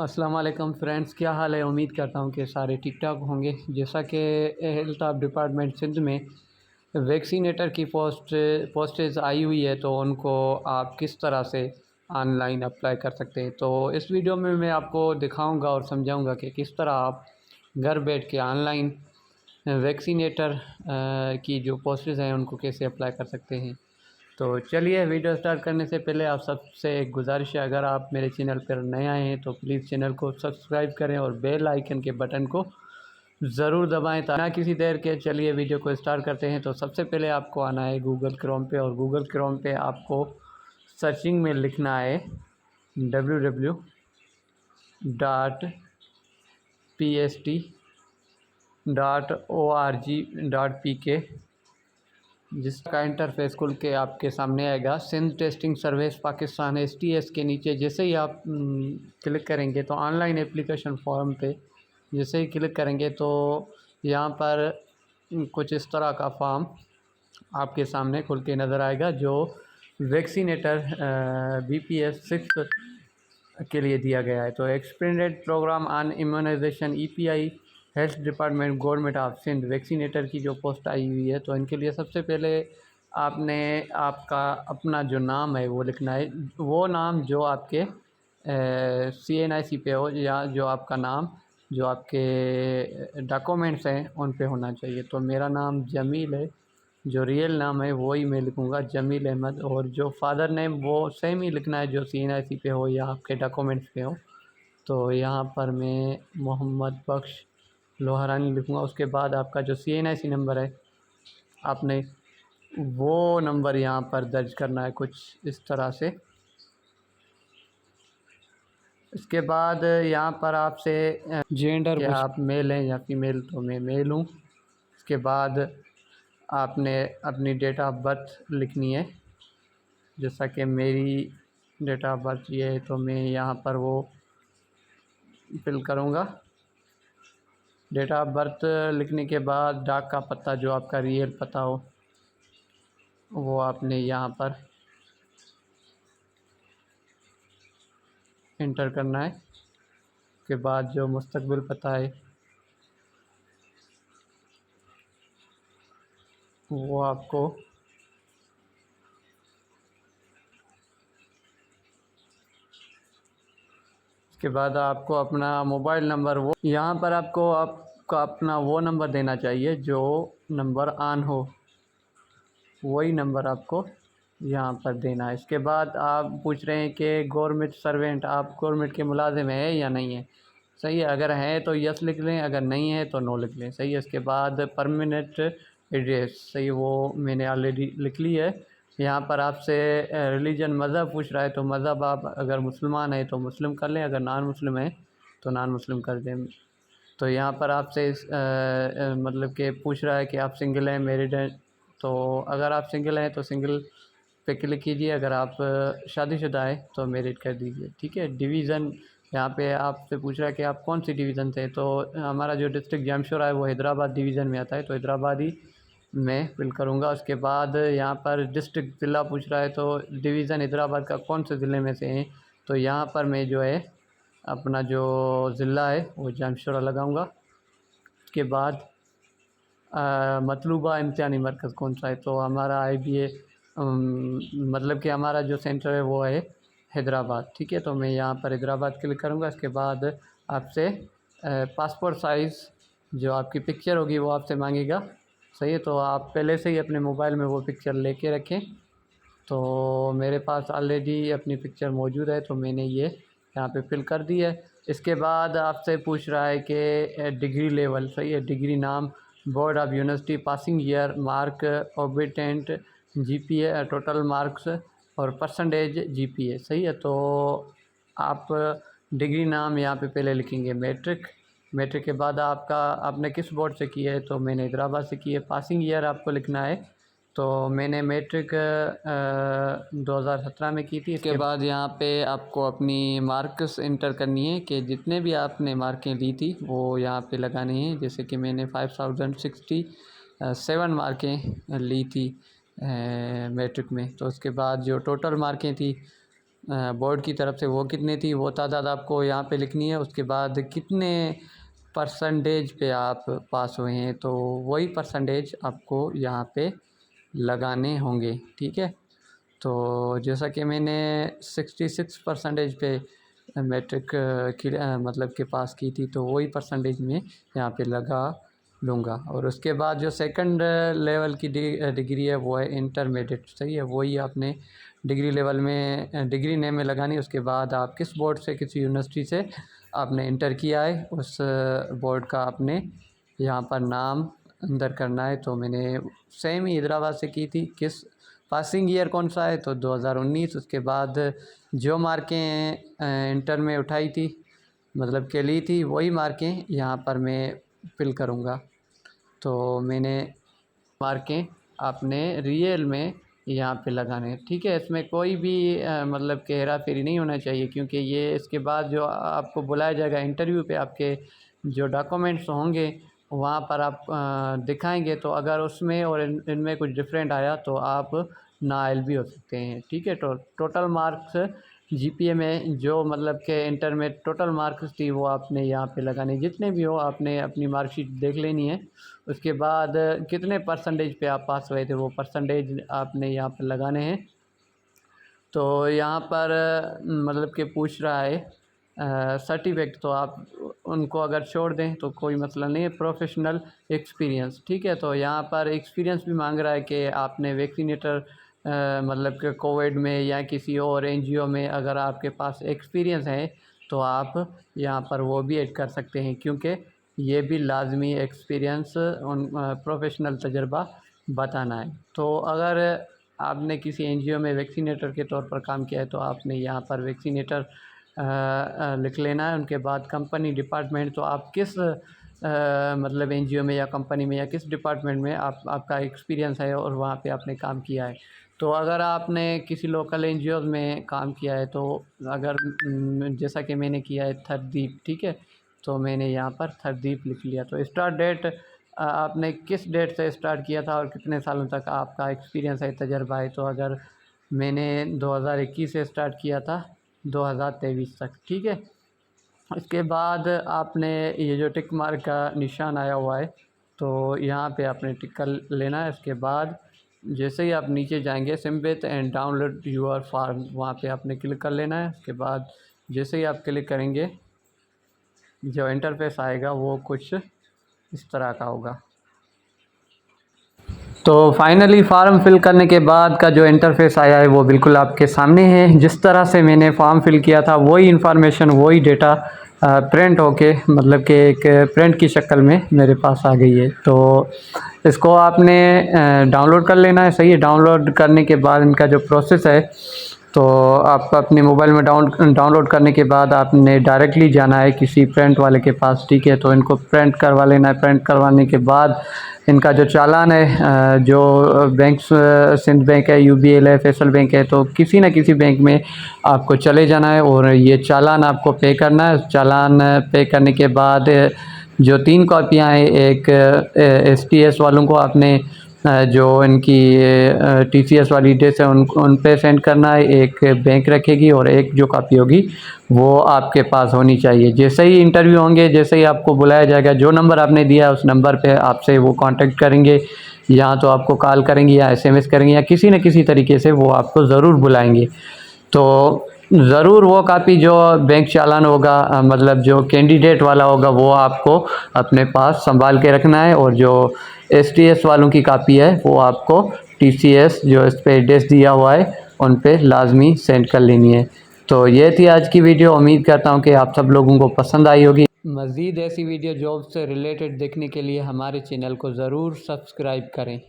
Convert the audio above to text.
अस्सलाम वालेकुम फ्रेंड्स, क्या हाल है। उम्मीद करता हूँ कि सारे ठीक ठाक होंगे। जैसा कि हेल्थ ऑफ डिपार्टमेंट सिंध में वैक्सीनेटर की पोस्टेज आई हुई है, तो उनको आप किस तरह से ऑनलाइन अप्लाई कर सकते हैं। तो इस वीडियो में मैं आपको दिखाऊंगा और समझाऊंगा कि किस तरह आप घर बैठ के ऑनलाइन वैक्सीनेटर की जो पोस्टेज हैं उनको कैसे अप्लाई कर सकते हैं। तो चलिए, वीडियो स्टार्ट करने से पहले आप सबसे एक गुजारिश है, अगर आप मेरे चैनल पर नए आए हैं तो प्लीज़ चैनल को सब्सक्राइब करें और बेल आइकन के बटन को ज़रूर दबाएं ना किसी देर के। चलिए वीडियो को स्टार्ट करते हैं। तो सबसे पहले आपको आना है गूगल क्रोम पे, और गूगल क्रोम पे आपको सर्चिंग में लिखना है www.pst.org.pk, जिसका इंटरफेस खुल के आपके सामने आएगा। Sindh testing service Pakistan STS के नीचे जैसे ही आप क्लिक करेंगे तो ऑनलाइन एप्लीकेशन फॉर्म पे जैसे ही क्लिक करेंगे तो यहाँ पर कुछ इस तरह का फॉर्म आपके सामने खुल के नज़र आएगा, जो वैक्सीनेटर BPS 6 के लिए दिया गया है। तो expanded programme on immunization EPI health department government of Sindh vaccinator की जो पोस्ट आई हुई है, तो इनके लिए सबसे पहले आपने आपका अपना जो नाम है वो लिखना है। वो नाम जो आपके CNIC पे हो, या जो आपका नाम जो आपके डॉक्यूमेंट्स हैं उन पे होना चाहिए। तो मेरा नाम जमील है, जो रियल नाम है वही मैं लिखूँगा, जमील अहमद। और जो फादर नेम वो सेम ही लिखना है जो CNIC पे हो या आपके डॉक्यूमेंट्स पे हो। तो यहाँ पर मैं मोहम्मद बख्श लोहारानी लिखूँगा। उसके बाद आपका जो CNIC नंबर है आपने वो नंबर यहाँ पर दर्ज करना है कुछ इस तरह से। इसके बाद यहाँ पर आपसे जेंडर कि आप मेल हैं या फीमेल, तो मैं मेल हूँ। इसके बाद आपने अपनी डेट ऑफ बर्थ लिखनी है। जैसा कि मेरी डेट ऑफ बर्थ ये है, तो मैं यहाँ पर वो फिल करूँगा। डेट ऑफ बर्थ लिखने के बाद डाक का पता जो आपका रियल पता हो वो आपने यहाँ पर इंटर करना है। उसके बाद जो मुस्तकबिल पता है वो आपको उसके बाद आपको अपना मोबाइल नंबर वो यहाँ पर आपको आपका अपना वो नंबर देना चाहिए जो नंबर ऑन हो, वही नंबर आपको यहाँ पर देना है। इसके बाद आप पूछ रहे हैं कि गवर्नमेंट सर्वेंट, आप गवर्नमेंट के मुलाजिम है या नहीं है। सही है, अगर हैं तो यस लिख लें, अगर नहीं है तो नो लिख लें। सही है। इसके बाद परमानेंट एड्रेस, सही, वो मैंने ऑलरेडी लिख ली है। यहाँ पर आपसे रिलीजन मज़हब पूछ रहा है, तो मज़हब आप अगर मुसलमान है तो मुस्लिम कर लें, अगर नॉन मुस्लिम है तो नॉन मुस्लिम कर दें। तो यहाँ पर आपसे मतलब कि पूछ रहा है कि आप सिंगल हैं मैरिड हैं, तो अगर आप सिंगल हैं तो सिंगल पे क्लिक कीजिए, अगर आप शादीशुदा है तो मैरिड कर दीजिए। ठीक है। डिवीज़न यहाँ पे आपसे पूछ रहा है कि आप कौन सी डिवीज़न से, तो हमारा जो डिस्ट्रिक्ट जमशोरा है वो हैदराबाद डिवीज़न में आता है, तो हैदराबाद ही मैं फिल करूँगा। उसके बाद यहाँ पर डिस्ट्रिक्ट ज़िला पूछ रहा है, तो डिवीज़न हैदराबाद का कौन से ज़िले में से हैं, तो यहाँ पर मैं जो है अपना जो ज़िला है वो जमशोरा लगाऊँगा। उसके बाद मतलूबा इम्तिहानी मरकज़ कौन सा है, तो हमारा IBA मतलब कि हमारा जो सेंटर है वो है हैदराबाद। ठीक है। तो मैं यहाँ पर हैदराबाद क्लिक करूँगा। इसके बाद आपसे पासपोर्ट साइज़ जो आपकी पिक्चर होगी वो आपसे मांगेगा। सही है। तो आप पहले से ही अपने मोबाइल में वो पिक्चर लेके रखें। तो मेरे पास ऑलरेडी अपनी पिक्चर मौजूद है, तो मैंने ये यहाँ पे फिल कर दी है। इसके बाद आपसे पूछ रहा है कि डिग्री लेवल, सही है, डिग्री नाम, board of university, passing year, mark, obtained, GPA, total marks और परसेंटेज GPA। सही है। तो आप डिग्री नाम यहाँ पे पहले लिखेंगे मैट्रिक। मैट्रिक के बाद आपका आपने किस बोर्ड से की है, तो मैंने हैदराबाद से की है। पासिंग ईयर आपको लिखना है, तो मैंने मैट्रिक 2017 में की थी। इसके बाद यहाँ पे आपको अपनी मार्क्स इंटर करनी है कि जितने भी आपने मार्कें ली थी वो यहाँ पे लगानी है। जैसे कि मैंने 5067 मार्कें ली थी मैट्रिक में, तो उसके बाद जो टोटल मार्कें थी बोर्ड की तरफ से वो कितनी थी, वो तादाद आपको यहाँ पे लिखनी है। उसके बाद कितने परसेंटेज पे आप पास हुए हैं, तो वही परसेंटेज आपको यहाँ पे लगाने होंगे, ठीक है। तो जैसा कि मैंने 66% पे मैट्रिक की मतलब के पास की थी, तो वही परसेंटेज में यहाँ पे लगा लूँगा। और उसके बाद जो सेकंड लेवल की डिग्री है वो है इंटरमीडिएट, सही है। वही आपने डिग्री लेवल में डिग्री नेम में लगानी है। उसके बाद आप किस बोर्ड से, किस यूनिवर्सिटी से आपने इंटर किया है, उस बोर्ड का आपने यहाँ पर नाम अंदर करना है। तो मैंने सेम ही हैदराबाद से की थी। किस पासिंग ईयर कौन सा है, तो 2019। उसके बाद जो मार्कें इंटर में उठाई थी, मतलब के ली थी, वही मार्कें यहाँ पर मैं फिल करूँगा। तो मैंने मार्कें आपने रियल में यहाँ पे लगाने, ठीक है। इसमें कोई भी मतलब कि हेरा फेरी नहीं होना चाहिए, क्योंकि ये इसके बाद जो आपको बुलाया जाएगा इंटरव्यू पे, आपके जो डॉक्यूमेंट्स होंगे वहाँ पर आप दिखाएंगे। तो अगर उसमें और इनमें कुछ डिफरेंट आया तो आप नाअहल भी हो सकते हैं, ठीक है। तो टोटल मार्क्स जीपीए में जो मतलब के इंटर में टोटल मार्क्स थी वो आपने यहाँ पे लगाने, जितने भी हो आपने अपनी मार्कशीट देख लेनी है। उसके बाद कितने परसेंटेज पे आप पास हुए थे, वो परसेंटेज आपने यहाँ पर लगाने हैं। तो यहाँ पर मतलब कि पूछ रहा है सर्टिफिकेट, तो आप उनको अगर छोड़ दें तो कोई मसला नहीं है। प्रोफेशनल एक्सपीरियंस, ठीक है। तो यहाँ पर एक्सपीरियंस भी मांग रहा है कि आपने वैक्सीनेटर मतलब कि कोविड में या किसी और एनजीओ में अगर आपके पास एक्सपीरियंस है तो आप यहाँ पर वो भी ऐड कर सकते हैं, क्योंकि ये भी लाजमी एक्सपीरियंस उन प्रोफेशनल तजर्बा बताना है। तो अगर आपने किसी एनजीओ में वैक्सीनेटर के तौर पर काम किया है तो आपने यहाँ पर वैक्सीनेटर लिख लेना है। उनके बाद कंपनी डिपार्टमेंट, तो आप किस मतलब एनजीओ में या कंपनी में या किस डिपार्टमेंट में आपका एक्सपीरियंस है और वहाँ पे आपने काम किया है। तो अगर आपने किसी लोकल एनजीओ में काम किया है, तो अगर जैसा कि मैंने किया है थरदीप, ठीक है, तो मैंने यहाँ पर थरदीप लिख लिया। तो स्टार्ट डेट आपने किस डेट से स्टार्ट किया था और कितने सालों तक आपका एक्सपीरियंस है, तजर्बा है। तो अगर मैंने 2021 से स्टार्ट किया था 2023 तक, ठीक है। इसके बाद आपने ये जो टिक मार्क का निशान आया हुआ है, तो यहाँ पे आपने टिक कर लेना है। इसके बाद जैसे ही आप नीचे जाएंगे सिम्बेट एंड डाउनलोड यूर फार्म, वहाँ पे आपने क्लिक कर लेना है। उसके बाद जैसे ही आप क्लिक करेंगे जो इंटरफेस आएगा वो कुछ इस तरह का होगा। तो फाइनली फार्म फिल करने के बाद का जो इंटरफेस आया है वो बिल्कुल आपके सामने है। जिस तरह से मैंने फॉर्म फिल किया था वही इन्फॉर्मेशन, वही डेटा प्रिंट होके मतलब कि एक प्रिंट की शक्ल में मेरे पास आ गई है। तो इसको आपने डाउनलोड कर लेना है, सही है। डाउनलोड करने के बाद इनका जो प्रोसेस है, तो आप अपने मोबाइल में डाउनलोड करने के बाद आपने डायरेक्टली जाना है किसी प्रिंट वाले के पास, ठीक है। तो इनको प्रिंट करवा लेना है। प्रिंट करवाने के बाद इनका जो चालान है, जो बैंक सिंध बैंक है, यूबीएल है, फैसल बैंक है, तो किसी न किसी बैंक में आपको चले जाना है और ये चालान आपको पे करना है। चालान पे करने के बाद जो 3 कॉपियाँ हैं, एक एसटीएस वालों को आपने जो इनकी टीसीएस वाली डिटेल्स है उन पे सेंड करना है, एक बैंक रखेगी और एक जो कॉपी होगी वो आपके पास होनी चाहिए। जैसे ही इंटरव्यू होंगे, जैसे ही आपको बुलाया जाएगा, जो नंबर आपने दिया उस नंबर पे आपसे वो कांटेक्ट करेंगे, या तो आपको कॉल करेंगे या एसएमएस करेंगे या किसी न किसी तरीके से वो आपको ज़रूर बुलाएंगे। तो ज़रूर वो कापी जो बैंक चालान होगा मतलब जो कैंडिडेट वाला होगा वो आपको अपने पास संभाल के रखना है, और जो एसटीएस वालों की कापी है वो आपको टीसीएस जो इस पर एड्रेस दिया हुआ है उन पे लाजमी सेंड कर लेनी है। तो ये थी आज की वीडियो। उम्मीद करता हूँ कि आप सब लोगों को पसंद आई होगी। मज़ीद ऐसी वीडियो जॉब से रिलेटेड देखने के लिए हमारे चैनल को ज़रूर सब्सक्राइब करें।